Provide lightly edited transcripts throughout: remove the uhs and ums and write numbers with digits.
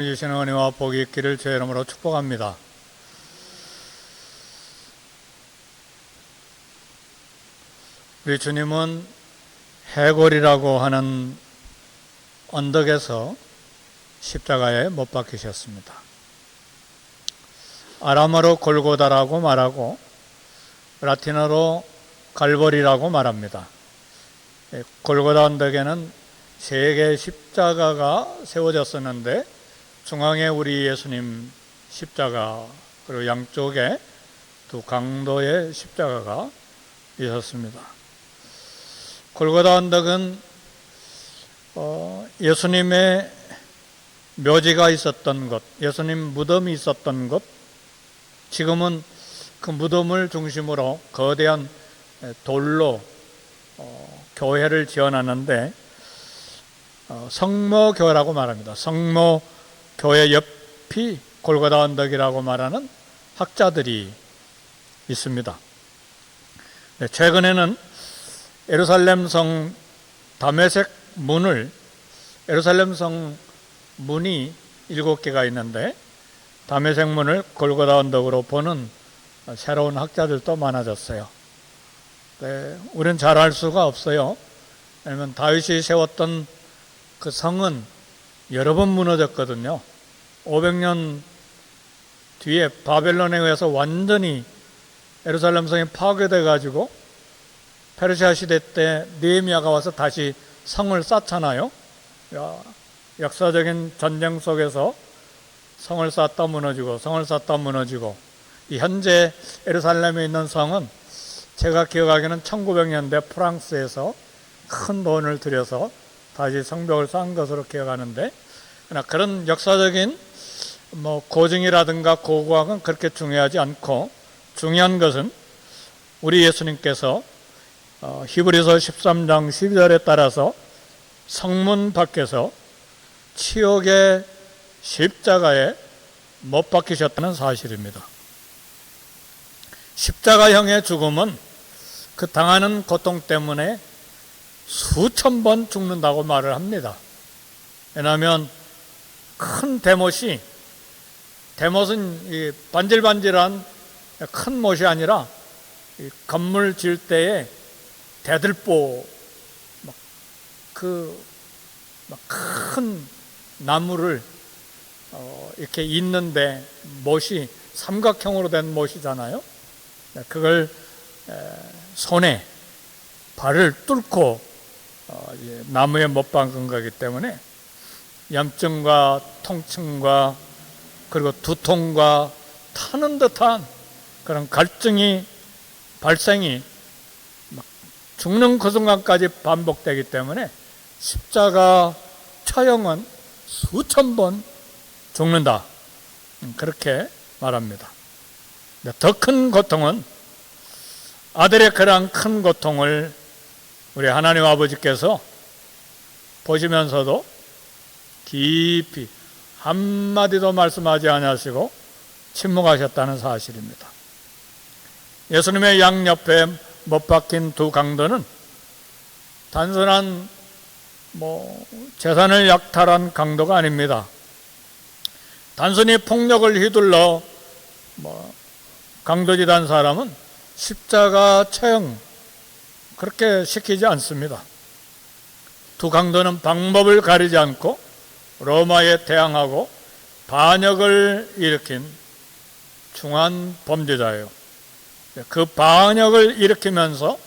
주시는 은혜와 복이 있기를 주의 이름으로 축복합니다. 우리 주님은 해골이라고 하는 언덕에서 십자가에 못 박히셨습니다. 아람어로 골고다라고 말하고 라틴어로 갈보리라고 말합니다. 골고다 언덕에는 세 개의 십자가가 세워졌었는데 중앙에 우리 예수님 십자가, 그리고 양쪽에 두 강도의 십자가가 있었습니다. 골고다 언덕은 예수님의 묘지가 있었던 곳, 예수님 무덤이 있었던 곳, 지금은 그 무덤을 중심으로 거대한 돌로 교회를 지어놨는데 성모교회라고 말합니다. 성모교회 옆이 골고다 언덕이라고 말하는 학자들이 있습니다. 최근에는 예루살렘 성 다메섹 문을, 예루살렘 성 문이 7개가 있는데 다메섹 문을 골고다 언덕으로 보는 새로운 학자들도 많아졌어요. 우리는 잘 알 수가 없어요. 왜냐하면 다윗이 세웠던 그 성은 여러 번 무너졌거든요. 500년 뒤에 바벨론에 의해서 완전히 예루살렘 성이 파괴돼 가지고 페르시아 시대 때 느헤미야가 와서 다시 성을 쌓잖아요. 역사적인 전쟁 속에서 성을 쌓다 무너지고, 성을 쌓다 무너지고, 이 현재 예루살렘에 있는 성은 제가 기억하기에는 1900년대 프랑스에서 큰 돈을 들여서 다시 성벽을 쌓은 것으로 기억하는데, 그러나 그런 역사적인 고증이라든가 고고학은 그렇게 중요하지 않고, 중요한 것은 우리 예수님께서 히브리서 13장 12절에 따라서 성문 밖에서 치욕의 십자가에 못 박히셨다는 사실입니다. 십자가형의 죽음은 그 당하는 고통 때문에 수천 번 죽는다고 말을 합니다. 왜냐하면 큰 대못은 이 반질반질한 큰 못이 아니라 이 건물 지을 때에 대들보 큰 나무를 이렇게 잇는데 못이 삼각형으로 된 못이잖아요. 그걸 손에 발을 뚫고 나무에 못 박은 거기 때문에 염증과 통증과 그리고 두통과 타는 듯한 그런 갈증이 발생이 죽는 그 순간까지 반복되기 때문에 십자가 처형은 수천 번 죽는다, 그렇게 말합니다. 더 큰 고통은, 아들의 그러한 큰 고통을 우리 하나님 아버지께서 보시면서도 깊이 한마디도 말씀하지 않으시고 침묵하셨다는 사실입니다. 예수님의 양옆에 못 박힌 두 강도는 단순한 재산을 약탈한 강도가 아닙니다. 단순히 폭력을 휘둘러 강도짓한 사람은 십자가 처형 그렇게 시키지 않습니다. 두 강도는 방법을 가리지 않고 로마에 대항하고 반역을 일으킨 중한 범죄자예요. 그 반역을 일으키면서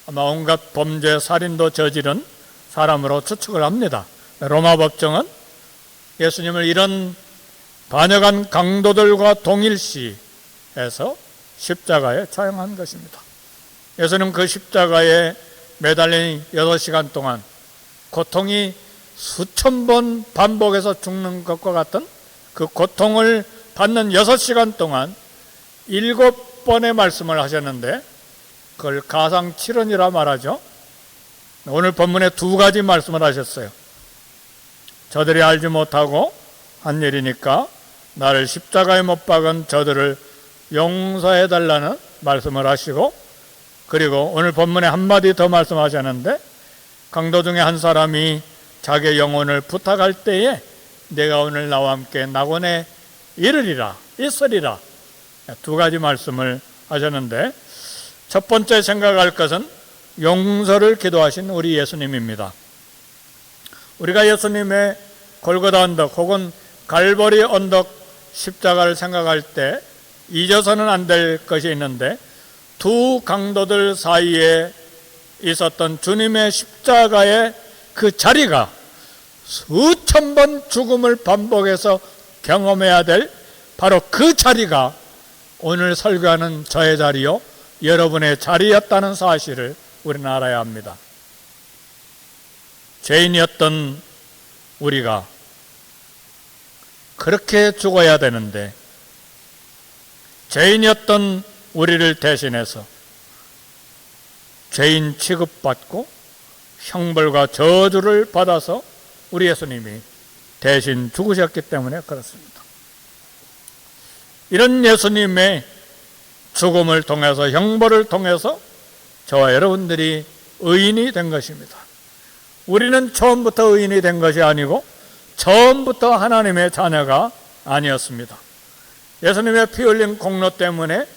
아마 온갖 범죄, 살인도 저지른 사람으로 추측을 합니다. 로마 법정은 예수님을 이런 반역한 강도들과 동일시해서 십자가에 처형한 것입니다. 예수님 그 십자가에 매달린 6시간 동안 고통이 수천 번 반복해서 죽는 것과 같은 그 고통을 받는 6시간 동안 7번의 말씀을 하셨는데 그걸 가상 7원이라 말하죠. 오늘 본문에 2가지 말씀을 하셨어요. 저들이 알지 못하고 한 일이니까 나를 십자가에 못 박은 저들을 용서해달라는 말씀을 하시고, 그리고 오늘 본문에 한마디 더 말씀하셨는데 강도 중에 한 사람이 자기의 영혼을 부탁할 때에 내가 오늘 나와 함께 낙원에 이르리라, 있으리라. 두 가지 말씀을 하셨는데, 첫 번째 생각할 것은 용서를 기도하신 우리 예수님입니다. 우리가 예수님의 골고다 언덕 혹은 갈보리 언덕 십자가를 생각할 때 잊어서는 안 될 것이 있는데, 두 강도들 사이에 있었던 주님의 십자가의 그 자리가 수천 번 죽음을 반복해서 경험해야 될 바로 그 자리가 오늘 설교하는 저의 자리요, 여러분의 자리였다는 사실을 우리는 알아야 합니다. 죄인이었던 우리가 그렇게 죽어야 되는데, 죄인이었던 우리를 대신해서 죄인 취급받고 형벌과 저주를 받아서 우리 예수님이 대신 죽으셨기 때문에 그렇습니다. 이런 예수님의 죽음을 통해서, 형벌을 통해서 저와 여러분들이 의인이 된 것입니다. 우리는 처음부터 의인이 된 것이 아니고 처음부터 하나님의 자녀가 아니었습니다. 예수님의 피 흘린 공로 때문에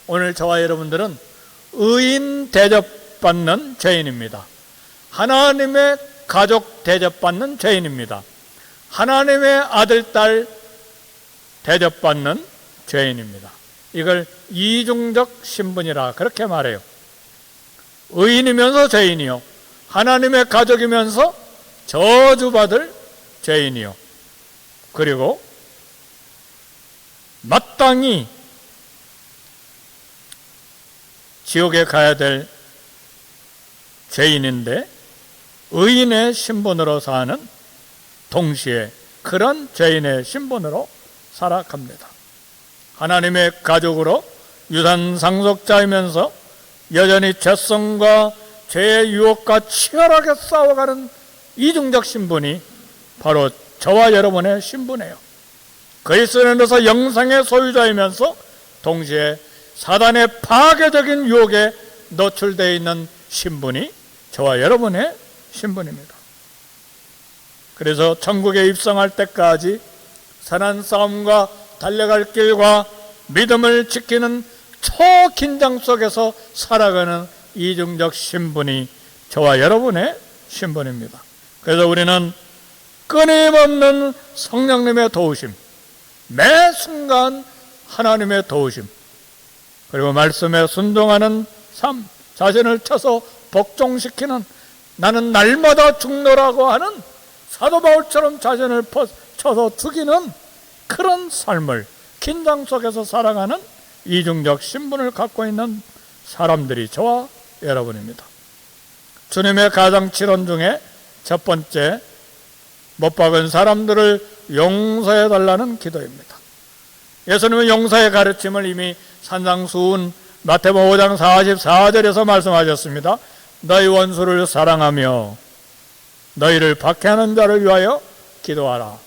오늘 저와 여러분들은 의인 대접받는 죄인입니다. 하나님의 가족 대접받는 죄인입니다. 하나님의 아들, 딸 대접받는 죄인입니다. 이걸 이중적 신분이라 그렇게 말해요. 의인이면서 죄인이요, 하나님의 가족이면서 저주받을 죄인이요, 그리고 마땅히 지옥에 가야 될 죄인인데 의인의 신분으로 사는, 동시에 그런 죄인의 신분으로 살아갑니다. 하나님의 가족으로 유산 상속자이면서 여전히 죄성과 죄의 유혹과 치열하게 싸워가는 이중적 신분이 바로 저와 여러분의 신분이에요. 그리스도인으로서 영생의 소유자이면서 동시에 사단의 파괴적인 유혹에 노출되어 있는 신분이 저와 여러분의 신분입니다. 그래서 천국에 입성할 때까지 선한 싸움과 달려갈 길과 믿음을 지키는 초긴장 속에서 살아가는 이중적 신분이 저와 여러분의 신분입니다. 그래서 우리는 끊임없는 성령님의 도우심, 매 순간 하나님의 도우심, 그리고 말씀에 순종하는 삶, 자신을 쳐서 복종시키는, 나는 날마다 죽노라고 하는 사도 바울처럼 자신을 쳐서 죽이는 그런 삶을 긴장 속에서 살아가는 이중적 신분을 갖고 있는 사람들이 저와 여러분입니다. 주님의 가장칠언 중에 첫 번째, 못 박은 사람들을 용서해 달라는 기도입니다. 예수님은 용서의 가르침을 이미 산상수훈 마태복음 5장 44절에서 말씀하셨습니다. 너희 원수를 사랑하며 너희를 박해하는 자를 위하여 기도하라.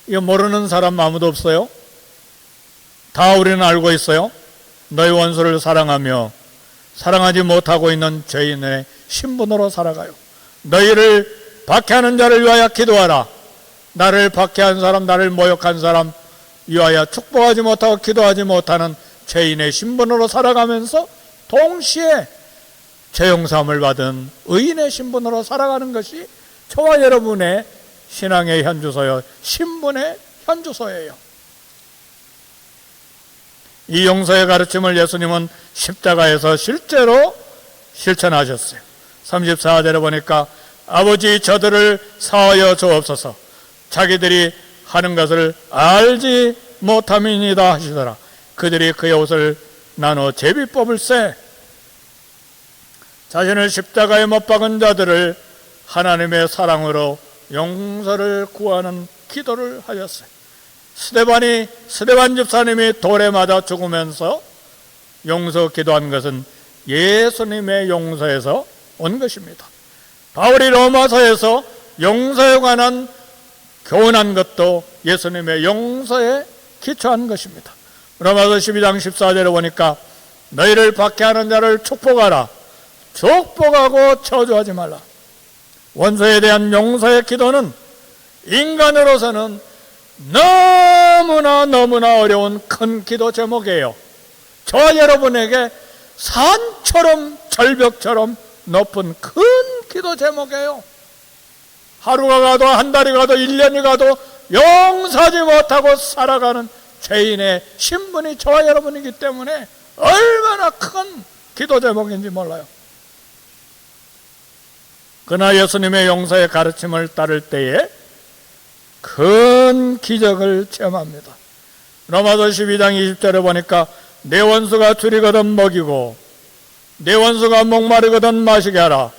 이거 모르는 사람 아무도 없어요? 다 우리는 알고 있어요. 너희 원수를 사랑하며 사랑하지 못하고 있는 죄인의 신분으로 살아가요. 너희를 박해하는 자를 위하여 기도하라. 나를 박해한 사람, 나를 모욕한 사람 위하여 축복하지 못하고 기도하지 못하는 죄인의 신분으로 살아가면서 동시에 죄용삼을 받은 의인의 신분으로 살아가는 것이 저와 여러분의 신앙의 현주소요, 신분의 현주소예요. 이 용서의 가르침을 예수님은 십자가에서 실제로 실천하셨어요. 34절에 보니까 아버지 저들을 사하여 주옵소서, 자기들이 하는 것을 알지 못함이니이다 하시더라. 그들이 그의 옷을 나눠 제비 뽑을세. 자신을 십자가에 못 박은 자들을 하나님의 사랑으로 용서를 구하는 기도를 하셨어요. 스데반 집사님이 돌에 맞아 죽으면서 용서 기도한 것은 예수님의 용서에서 온 것입니다. 바울이 로마서에서 용서에 관한 교훈한 것도 예수님의 용서에 기초한 것입니다. 로마서 12장 14절에 보니까 너희를 박해하는 자를 축복하라. 축복하고 저주하지 말라. 원수에 대한 용서의 기도는 인간으로서는 너무나 어려운 큰 기도 제목이에요. 저와 여러분에게 산처럼 절벽처럼 높은 큰 기도 제목이에요. 하루가 가도 한 달이 가도 1년이 가도 용서하지 못하고 살아가는 죄인의 신분이 저와 여러분이기 때문에 얼마나 큰 기도 제목인지 몰라요. 그러나 예수님의 용서의 가르침을 따를 때에 큰 기적을 체험합니다. 로마서 12장 20절에 보니까 내 원수가 줄이거든 먹이고 내 원수가 목마르거든 마시게 하라.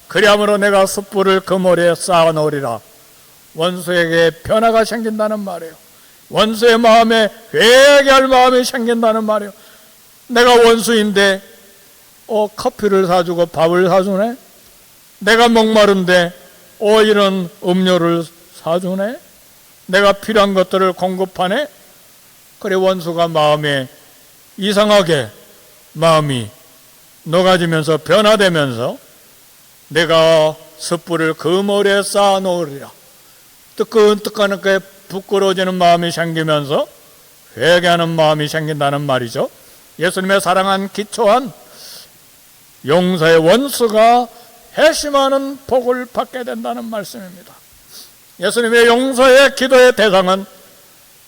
그리함으로 내가 숯불을 그 모래에 쌓아놓으리라. 원수에게 변화가 생긴다는 말이에요. 원수의 마음에 회개할 마음이 생긴다는 말이에요. 내가 원수인데 커피를 사주고 밥을 사주네. 내가 목마른데 이런 음료를 사주네. 내가 필요한 것들을 공급하네. 그래, 원수가 마음에 이상하게 마음이 녹아지면서 변화되면서 내가 숯불을 그 모래에 쌓아 놓으리라. 뜨끈뜨끈하게 부끄러워지는 마음이 생기면서 회개하는 마음이 생긴다는 말이죠. 예수님의 사랑한 기초한 용서의 원수가 회심하는 복을 받게 된다는 말씀입니다. 예수님의 용서의 기도의 대상은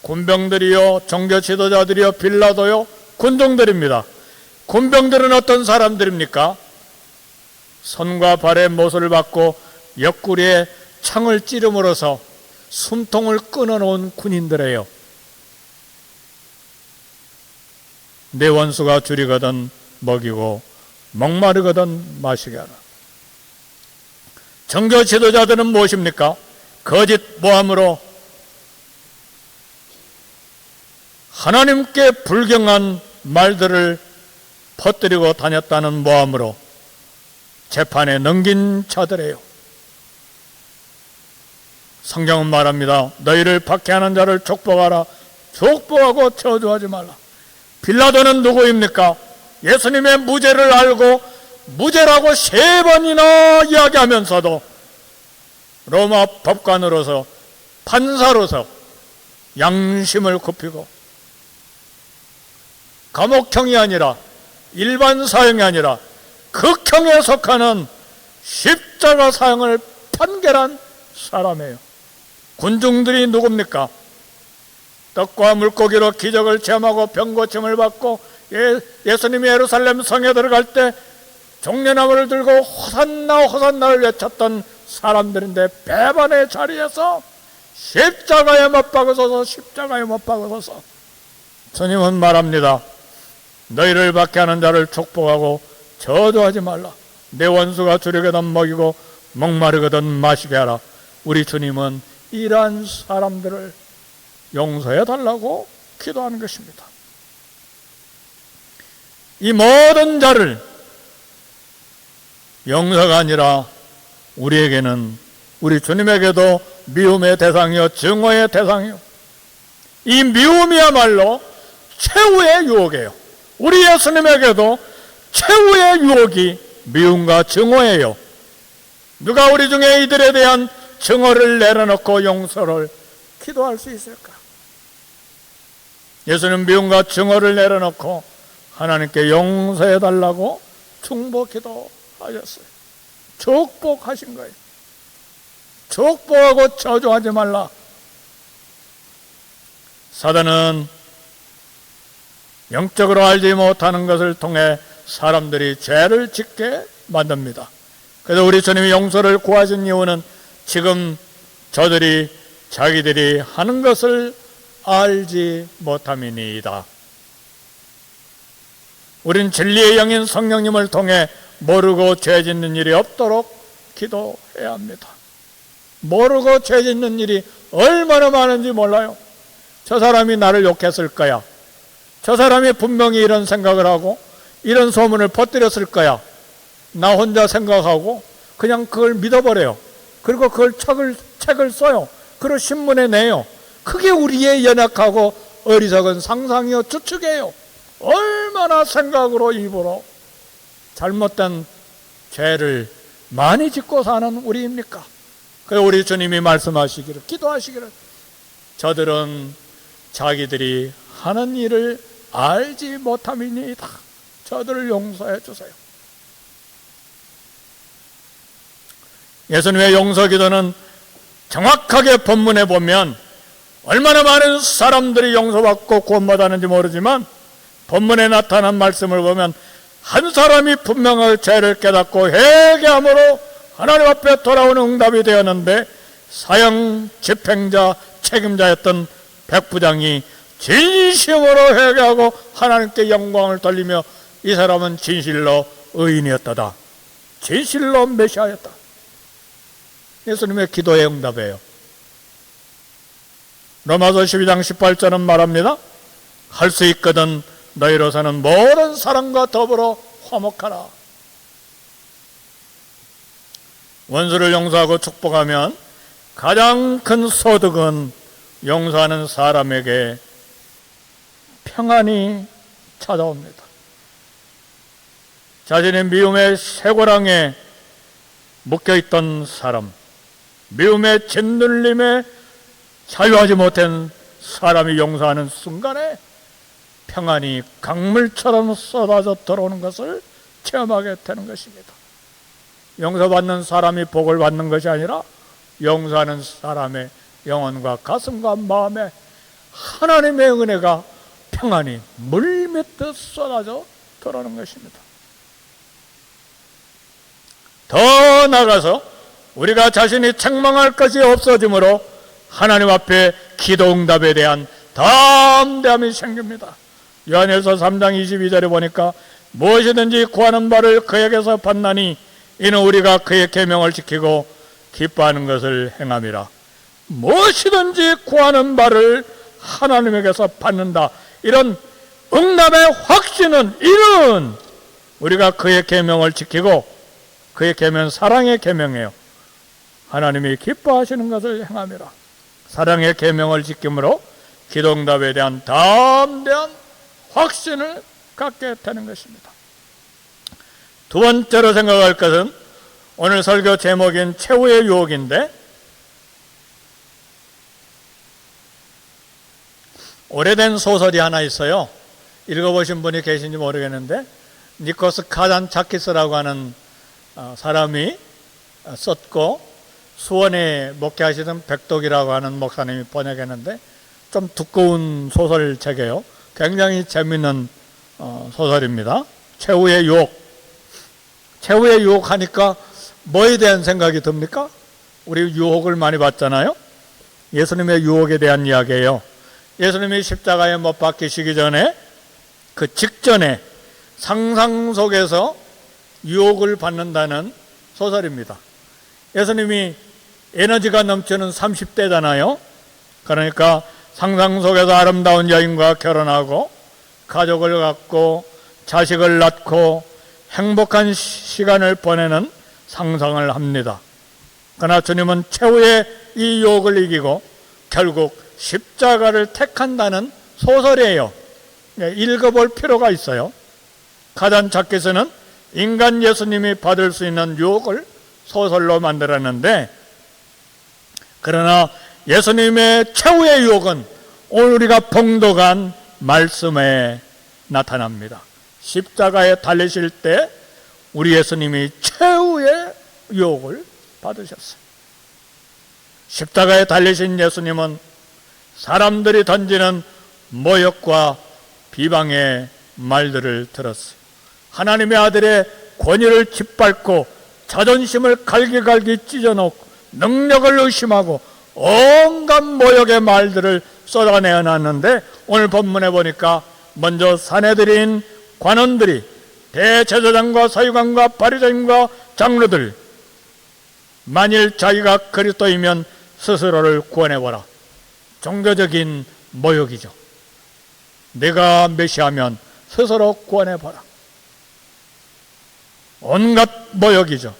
군병들이요, 종교 지도자들이요, 빌라도요, 군중들입니다. 군병들은 어떤 사람들입니까? 손과 발에 못을 받고 옆구리에 창을 찌름으로써 숨통을 끊어놓은 군인들이에요. 내 원수가 줄이거든 먹이고 목마르거든 마시게 하라. 종교 지도자들은 무엇입니까? 거짓 모함으로 하나님께 불경한 말들을 퍼뜨리고 다녔다는 모함으로 재판에 넘긴 자들이에요. 성경은 말합니다. 너희를 박해하는 자를 축복하라. 축복하고 저주하지 말라. 빌라도는 누구입니까? 예수님의 무죄를 알고 무죄라고 3번이나 이야기하면서도 로마 법관으로서 판사로서 양심을 굽히고 감옥형이 아니라 일반 사형이 아니라 극형에 속하는 십자가 사형을 판결한 사람이에요. 군중들이 누굽니까? 떡과 물고기로 기적을 체험하고 병고침을 받고 예수님이 예루살렘 성에 들어갈 때 종려나무를 들고 호산나 호산나를 외쳤던 사람들인데 배반의 자리에서 십자가에 못 박으소서, 십자가에 못 박으소서. 주님은 말합니다. 너희를 박해하는 자를 축복하고 저주하지 말라. 내 원수가 줄이거든 먹이고 목마르거든 마시게 하라. 우리 주님은 이러한 사람들을 용서해 달라고 기도하는 것입니다. 이 모든 자를 용서가 아니라 우리에게는, 우리 주님에게도 미움의 대상이요 증오의 대상이요, 이 미움이야말로 최후의 유혹이에요. 우리 예수님에게도 최후의 유혹이 미움과 증오예요. 누가 우리 중에 이들에 대한 증오를 내려놓고 용서를 기도할 수 있을까? 예수님 미움과 증오를 내려놓고 하나님께 용서해 달라고 중보 기도하셨어요. 축복하신 거예요. 축복하고 저주하지 말라. 사단은 영적으로 알지 못하는 것을 통해 사람들이 죄를 짓게 만듭니다. 그래서 우리 주님이 용서를 구하신 이유는 지금 저들이 자기들이 하는 것을 알지 못함이니이다. 우린 진리의 영인 성령님을 통해 모르고 죄 짓는 일이 없도록 기도해야 합니다. 모르고 죄 짓는 일이 얼마나 많은지 몰라요. 저 사람이 나를 욕했을 거야. 저 사람이 분명히 이런 생각을 하고 이런 소문을 퍼뜨렸을 거야. 나 혼자 생각하고 그냥 그걸 믿어버려요. 그리고 그걸 책을 써요. 그리고 신문에 내요. 그게 우리의 연약하고 어리석은 상상이요 추측이에요. 얼마나 생각으로 입으로 잘못된 죄를 많이 짓고 사는 우리입니까? 그 우리 주님이 말씀하시기를, 기도하시기를, 저들은 자기들이 하는 일을 알지 못함이니이다. 저들을 용서해 주세요. 예수님의 용서기도는 정확하게 본문에 보면 얼마나 많은 사람들이 용서받고 구원받았는지 모르지만 본문에 나타난 말씀을 보면 한 사람이 분명하게 죄를 깨닫고 회개함으로 하나님 앞에 돌아오는 응답이 되었는데, 사형 집행자 책임자였던 백부장이 진심으로 회개하고 하나님께 영광을 돌리며 이 사람은 진실로 의인이었다, 진실로 메시아였다. 예수님의 기도의 응답이에요. 로마서 12장 18절은 말합니다. 할 수 있거든 너희로서는 모든 사람과 더불어 화목하라. 원수를 용서하고 축복하면 가장 큰 소득은 용서하는 사람에게 평안이 찾아옵니다. 자신의 미움의 쇠고랑에 묶여있던 사람, 미움의 짓눌림에 자유하지 못한 사람이 용서하는 순간에 평안이 강물처럼 쏟아져 들어오는 것을 체험하게 되는 것입니다. 용서받는 사람이 복을 받는 것이 아니라 용서하는 사람의 영혼과 가슴과 마음에 하나님의 은혜가 평안이 물밀듯 쏟아져 들어오는 것입니다. 더 나아가서 우리가 자신이 책망할 것이 없어지므로 하나님 앞에 기도 응답에 대한 담대함이 생깁니다. 요한일서 3장 22절에 보니까 무엇이든지 구하는 바를 그에게서 받나니 이는 우리가 그의 계명을 지키고 기뻐하는 것을 행함이라. 무엇이든지 구하는 바를 하나님에게서 받는다. 이런 응답의 확신은 이는 우리가 그의 계명을 지키고, 그의 계명은 사랑의 계명이에요. 하나님이 기뻐하시는 것을 행함이라. 사랑의 계명을 지킴으로 기도응답에 대한 담대한 확신을 갖게 되는 것입니다. 두 번째로 생각할 것은 오늘 설교 제목인 최후의 유혹인데, 오래된 소설이 하나 있어요. 읽어보신 분이 계신지 모르겠는데, 니코스 카잔차키스라고 하는 사람이 썼고 수원에 목회하시던 백독이라고 하는 목사님이 번역했는데 좀 두꺼운 소설책이에요. 굉장히 재미있는 소설입니다. 최후의 유혹. 최후의 유혹 하니까 뭐에 대한 생각이 듭니까? 우리 유혹을 많이 받잖아요. 예수님의 유혹에 대한 이야기예요. 예수님이 십자가에 못 박히시기 전에, 그 직전에 상상 속에서 유혹을 받는다는 소설입니다. 예수님이 에너지가 넘치는 30대잖아요. 그러니까 상상 속에서 아름다운 여인과 결혼하고 가족을 갖고 자식을 낳고 행복한 시간을 보내는 상상을 합니다. 그러나 주님은 최후의 이 유혹을 이기고 결국 십자가를 택한다는 소설이에요. 읽어볼 필요가 있어요. 카잔차키스는 인간 예수님이 받을 수 있는 유혹을 소설로 만들었는데, 그러나 예수님의 최후의 유혹은 오늘 우리가 봉독한 말씀에 나타납니다. 십자가에 달리실 때 우리 예수님이 최후의 유혹을 받으셨어요. 십자가에 달리신 예수님은 사람들이 던지는 모욕과 비방의 말들을 들었어요. 하나님의 아들의 권위를 짓밟고 자존심을 갈기갈기 찢어놓고 능력을 의심하고 온갖 모욕의 말들을 쏟아내어 놨는데, 오늘 본문에 보니까 먼저 사내들인 관원들이, 대제사장과 서기관과 바리새인과 장로들, 만일 자기가 그리스도이면 스스로를 구원해보라. 종교적인 모욕이죠. 내가 메시아면 스스로 구원해보라. 온갖 모욕이죠.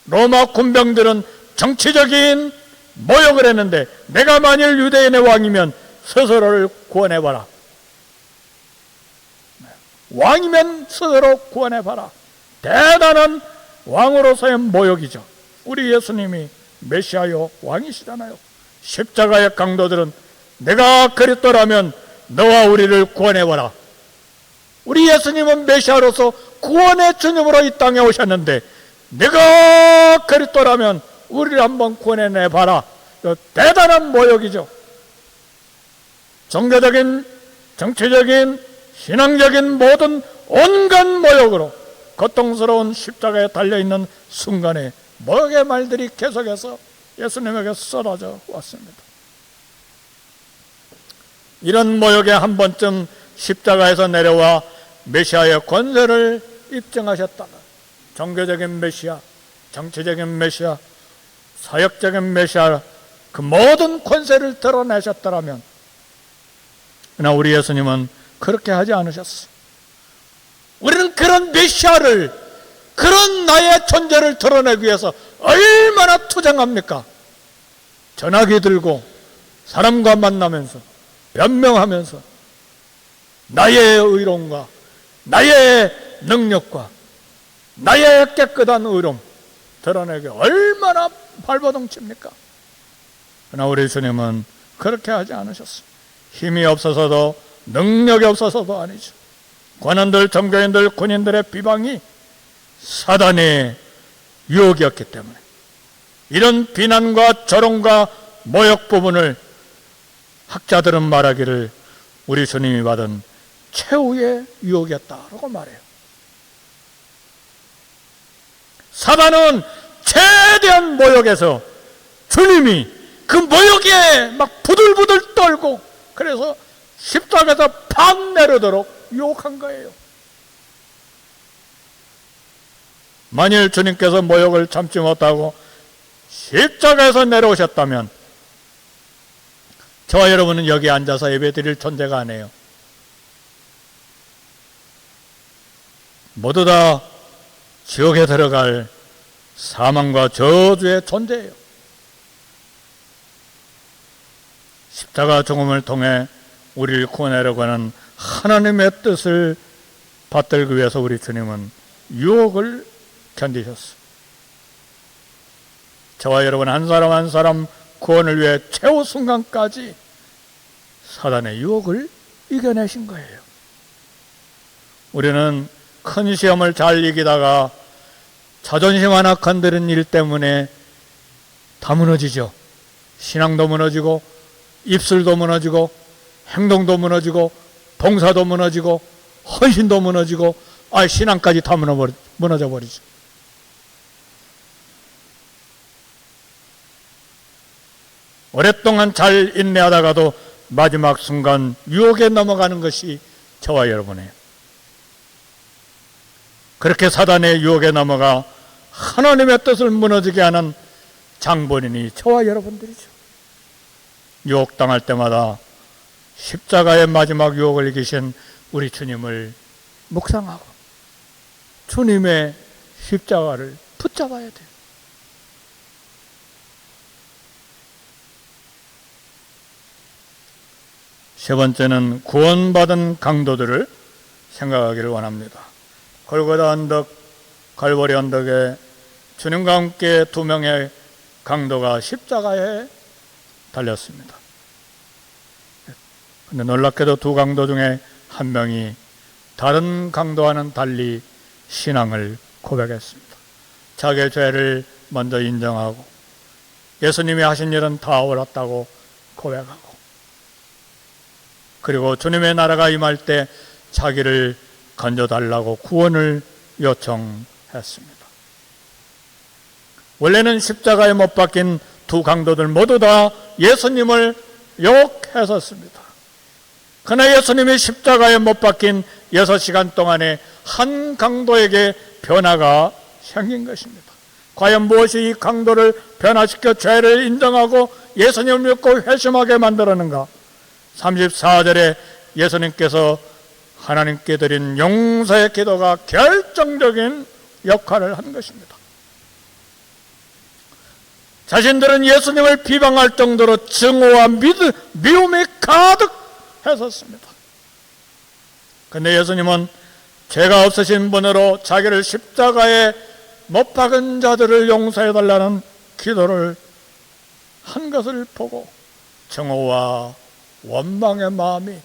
로마 군병들은 정치적인 모욕을 했는데, 내가 만일 유대인의 왕이면 스스로를 구원해봐라. 왕이면 스스로 구원해봐라. 대단한 왕으로서의 모욕이죠. 우리 예수님이 메시아요 왕이시잖아요. 십자가의 강도들은 내가 그리스도라면 너와 우리를 구원해봐라. 우리 예수님은 메시아로서 구원의 주님으로 이 땅에 오셨는데 내가 그리스도라면 우리를 한번 구원해내봐라. 대단한 모욕이죠. 종교적인, 정치적인, 신앙적인 모든 온갖 모욕으로 고통스러운 십자가에 달려있는 순간에 모욕의 말들이 계속해서 예수님에게 쏟아져 왔습니다. 이런 모욕에 한 번쯤 십자가에서 내려와 메시아의 권세를 입증하셨다면, 종교적인 메시아, 정치적인 메시아, 사역적인 메시아, 그 모든 권세를 드러내셨더라면, 그러나 우리 예수님은 그렇게 하지 않으셨어요. 우리는 그런 메시아를, 그런 나의 존재를 드러내기 위해서 얼마나 투쟁합니까? 전화기 들고 사람과 만나면서 변명하면서 나의 의로움과 나의 능력과 나의 깨끗한 의로움 드러내기 얼마나 발버둥칩니까? 그러나 우리 주님은 그렇게 하지 않으셨습니다. 힘이 없어서도 능력이 없어서도 아니죠. 관원들, 종교인들, 군인들의 비방이 사단의 유혹이었기 때문에 이런 비난과 조롱과 모욕 부분을 학자들은 말하기를 우리 주님이 받은 최후의 유혹이었다라고 말해요. 사단은 최대한 모욕에서 주님이 그 모욕에 막 부들부들 떨고 그래서 십자가에서 팍 내려도록 유혹한 거예요. 만일 주님께서 모욕을 참지 못하고 십자가에서 내려오셨다면 저와 여러분은 여기 앉아서 예배드릴 존재가 아니에요. 모두 다 지옥에 들어갈 사망과 저주의 존재예요. 십자가 죽음을 통해 우리를 구원하려고 하는 하나님의 뜻을 받들기 위해서 우리 주님은 유혹을 견디셨어요. 저와 여러분 한 사람 한 사람 구원을 위해 최후 순간까지 사단의 유혹을 이겨내신 거예요. 우리는 큰 시험을 잘 이기다가 자존심 하나 건드린 일 때문에 다 무너지죠. 신앙도 무너지고 입술도 무너지고 행동도 무너지고 봉사도 무너지고 헌신도 무너지고 신앙까지 다 무너져 버리죠. 오랫동안 잘 인내하다가도 마지막 순간 유혹에 넘어가는 것이 저와 여러분이에요. 그렇게 사단의 유혹에 넘어가 하나님의 뜻을 무너지게 하는 장본인이 저와 여러분들이죠. 유혹당할 때마다 십자가의 마지막 유혹을 이기신 우리 주님을 묵상하고 주님의 십자가를 붙잡아야 돼요. 세 번째는 구원받은 강도들을 생각하기를 원합니다. 골고다 언덕, 갈보리 언덕에 주님과 함께 두 명의 강도가 십자가에 달렸습니다. 그런데 놀랍게도 두 강도 중에 한 명이 다른 강도와는 달리 신앙을 고백했습니다. 자기의 죄를 먼저 인정하고 예수님이 하신 일은 다 옳았다고 고백하고 그리고 주님의 나라가 임할 때 자기를 건져달라고 구원을 요청했습니다. 원래는 십자가에 못 박힌 두 강도들 모두 다 예수님을 욕했었습니다. 그러나 예수님이 십자가에 못 박힌 6시간 동안에 한 강도에게 변화가 생긴 것입니다. 과연 무엇이 이 강도를 변화시켜 죄를 인정하고 예수님을 믿고 회심하게 만들었는가? 34절에 예수님께서 하나님께 드린 용서의 기도가 결정적인 역할을 한 것입니다. 자신들은 예수님을 비방할 정도로 증오와 미움이 가득했었습니다. 그런데 예수님은 죄가 없으신 분으로 자기를 십자가에 못 박은 자들을 용서해달라는 기도를 한 것을 보고 정오와 원망의 마음이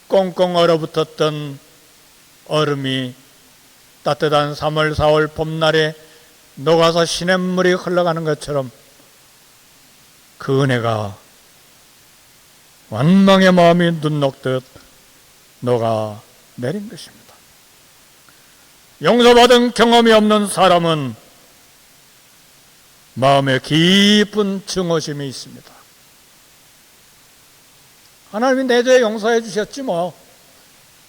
꽁꽁 얼어붙었던 얼음이 따뜻한 3월, 4월 봄날에 녹아서 시냇물이 흘러가는 것처럼 그 은혜가 원망의 마음이 눈 녹듯 녹아 내린 것입니다. 용서받은 경험이 없는 사람은 마음에 깊은 증오심이 있습니다. 하나님이 내 죄 용서해 주셨지 뭐.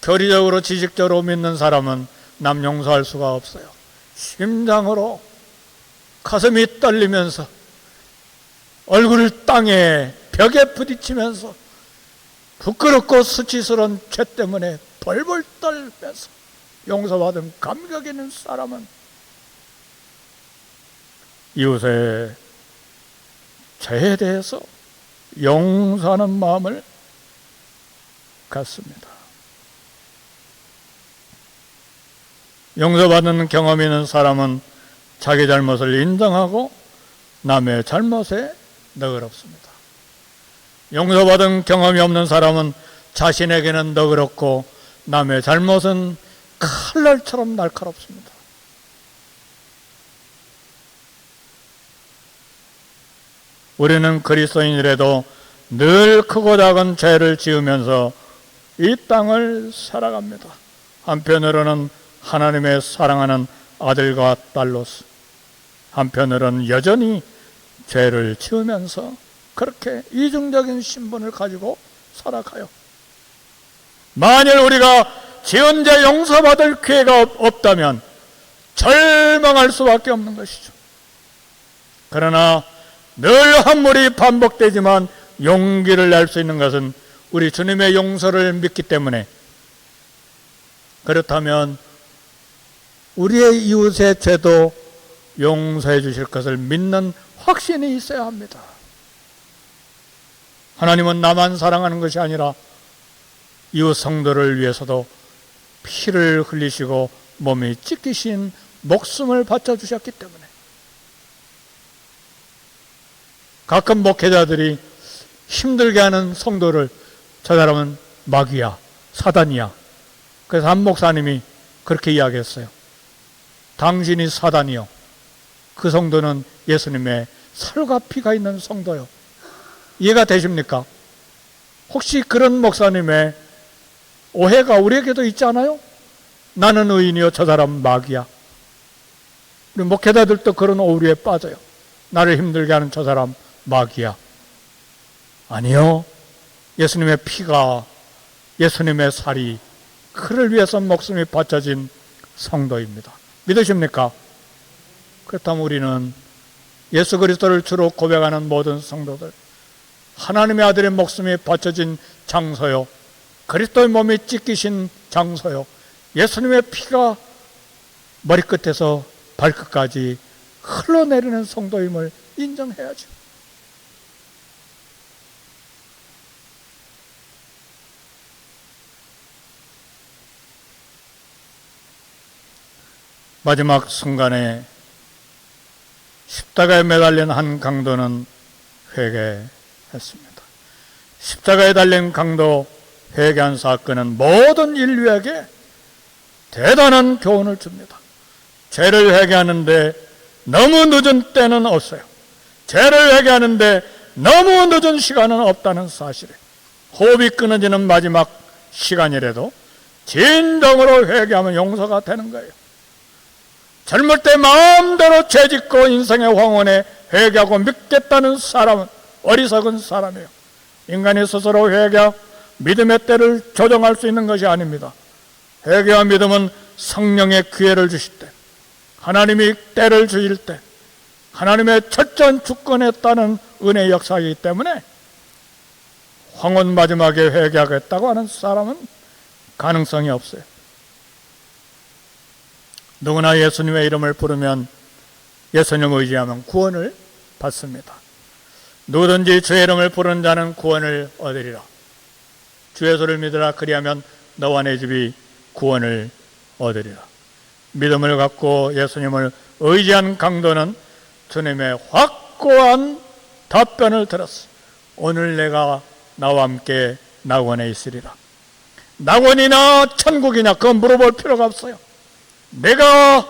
교리적으로 지식적으로 믿는 사람은 남 용서할 수가 없어요. 심장으로 가슴이 떨리면서 얼굴을 땅에 벽에 부딪히면서 부끄럽고 수치스러운 죄 때문에 벌벌 떨면서 용서받은 감격 있는 사람은 이웃의 죄에 대해서 용서하는 마음을 갖습니다. 용서받는 경험이 있는 사람은 자기 잘못을 인정하고 남의 잘못에 너그럽습니다. 용서받은 경험이 없는 사람은 자신에게는 너그럽고 남의 잘못은 칼날처럼 날카롭습니다. 우리는 그리스도인이라도 늘 크고 작은 죄를 지으면서 이 땅을 살아갑니다. 한편으로는 하나님의 사랑하는 아들과 딸로서, 한편으로는 여전히 죄를 지으면서 그렇게 이중적인 신분을 가지고 살아가요. 만일 우리가 지은 죄 용서받을 기회가 없다면 절망할 수밖에 없는 것이죠. 그러나 늘 한물이 반복되지만 용기를 낼 수 있는 것은 우리 주님의 용서를 믿기 때문에, 그렇다면 우리의 이웃의 죄도 용서해 주실 것을 믿는 확신이 있어야 합니다. 하나님은 나만 사랑하는 것이 아니라 이웃 성도를 위해서도 피를 흘리시고 몸이 찢기신 목숨을 바쳐주셨기 때문에, 가끔 목회자들이 힘들게 하는 성도를 저 사람은 마귀야, 사단이야. 그래서 한 목사님이 그렇게 이야기했어요. 당신이 사단이요, 그 성도는 예수님의 살과 피가 있는 성도요. 이해가 되십니까? 혹시 그런 목사님의 오해가 우리에게도 있지 않아요? 나는 의인이요, 저 사람 마귀야. 우리 목회자들도 그런 오류에 빠져요. 나를 힘들게 하는 저 사람 마귀야. 아니요, 예수님의 피가, 예수님의 살이 그를 위해서 목숨이 바쳐진 성도입니다. 믿으십니까? 그렇다면 우리는 예수 그리스도를 주로 고백하는 모든 성도들, 하나님의 아들의 목숨이 바쳐진 장소요, 그리스도의 몸이 찢기신 장소요, 예수님의 피가 머리끝에서 발끝까지 흘러내리는 성도임을 인정해야죠. 마지막 순간에 십자가에 매달린 한 강도는 회개했습니다. 십자가에 달린 강도 회개한 사건은 모든 인류에게 대단한 교훈을 줍니다. 죄를 회개하는데 너무 늦은 때는 없어요. 죄를 회개하는데 너무 늦은 시간은 없다는 사실에, 호흡이 끊어지는 마지막 시간이라도 진정으로 회개하면 용서가 되는 거예요. 젊을 때 마음대로 죄짓고 인생의 황혼에 회개하고 믿겠다는 사람은 어리석은 사람이에요. 인간이 스스로 회개하고 믿음의 때를 조정할 수 있는 것이 아닙니다. 회개와 믿음은 성령의 기회를 주실 때, 하나님이 때를 주실 때, 하나님의 철저한 주권에 따른 은혜의 역사이기 때문에 황혼 마지막에 회개하겠다고 하는 사람은 가능성이 없어요. 누구나 예수님의 이름을 부르면, 예수님을 의지하면 구원을 받습니다. 누구든지 주의 이름을 부르는 자는 구원을 얻으리라. 주 예수를 믿으라, 그리하면 너와 내 집이 구원을 얻으리라. 믿음을 갖고 예수님을 의지한 강도는 주님의 확 확고한 답변을 들었어. 오늘 내가 나와 함께 낙원에 있으리라. 낙원이나 천국이냐 그건 물어볼 필요가 없어요. 내가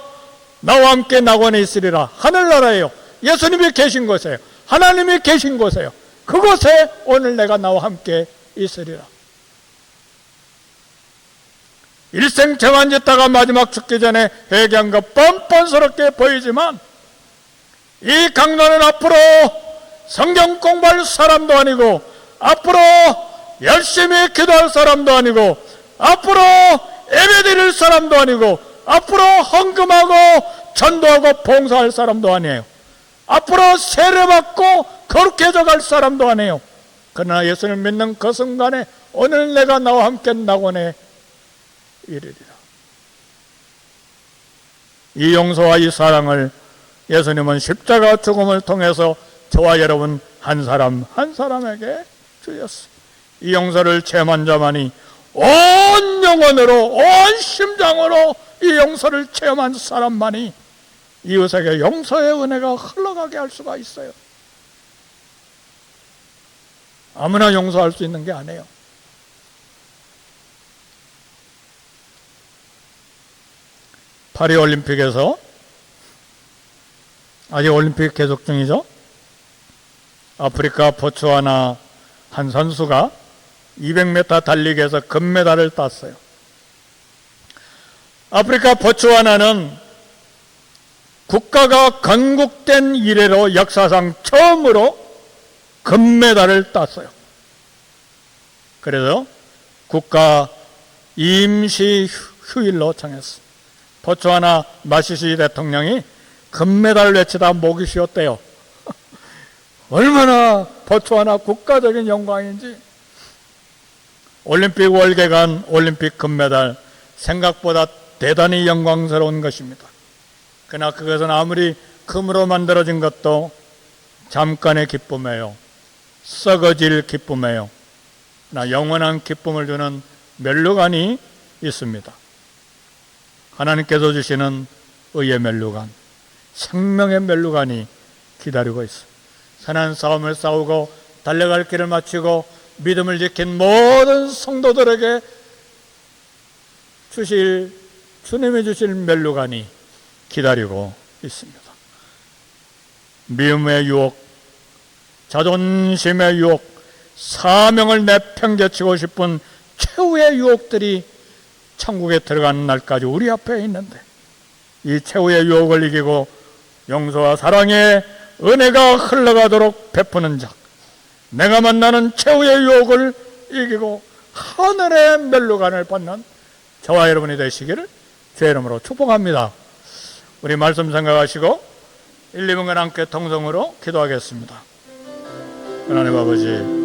나와 함께 낙원에 있으리라. 하늘나라예요. 예수님이 계신 곳이에요. 하나님이 계신 곳이에요. 그곳에 오늘 내가 나와 함께 있으리라. 일생 죄만 짓다가 마지막 죽기 전에 회개한 것 뻔뻔스럽게 보이지만 이 강론은 앞으로 성경 공부할 사람도 아니고 앞으로 열심히 기도할 사람도 아니고 앞으로 예배드릴 사람도 아니고 앞으로 헌금하고 전도하고 봉사할 사람도 아니에요. 앞으로 세례받고 거룩해져 갈 사람도 아니에요. 그러나 예수를 믿는 그 순간에 오늘 내가 나와 함께 낙원에 이르리라. 이 용서와 이 사랑을 예수님은 십자가 죽음을 통해서 저와 여러분 한 사람 한 사람에게 주셨어요. 이 용서를 체험한 자만이 온 영혼으로 온 심장으로 이 용서를 체험한 사람만이 이웃에게 용서의 은혜가 흘러가게 할 수가 있어요. 아무나 용서할 수 있는 게 아니에요. 파리올림픽에서 아직 올림픽 계속 중이죠. 아프리카 보츠와나 한 선수가 200m 달리기에서 금메달을 땄어요. 아프리카 보츠와나는 국가가 건국된 이래로 역사상 처음으로 금메달을 땄어요. 그래서 국가 임시 휴일로 정했어요. 보츠와나 마시시 대통령이 금메달 외치다 목이 쉬었대요. 얼마나 보츠와나 국가적인 영광인지. 올림픽 월계관 올림픽 금메달 생각보다 대단히 영광스러운 것입니다. 그러나 그것은 아무리 금으로 만들어진 것도 잠깐의 기쁨이에요. 썩어질 기쁨이에요. 나 영원한 기쁨을 주는 면류관이 있습니다. 하나님께서 주시는 의의 면류관, 생명의 면류관이 기다리고 있어요. 선한 싸움을 싸우고 달려갈 길을 마치고 믿음을 지킨 모든 성도들에게 주님이 주실 면류관이 기다리고 있습니다. 미움의 유혹, 자존심의 유혹, 사명을 내팽개치고 싶은 최후의 유혹들이 천국에 들어가는 날까지 우리 앞에 있는데 이 최후의 유혹을 이기고 용서와 사랑의 은혜가 흘러가도록 베푸는 자, 내가 만나는 최후의 유혹을 이기고 하늘의 면류관을 받는 저와 여러분이 되시기를 주의 이름으로 축복합니다. 우리 말씀 생각하시고 1, 2분간 함께 통성으로 기도하겠습니다. 하나님 아버지,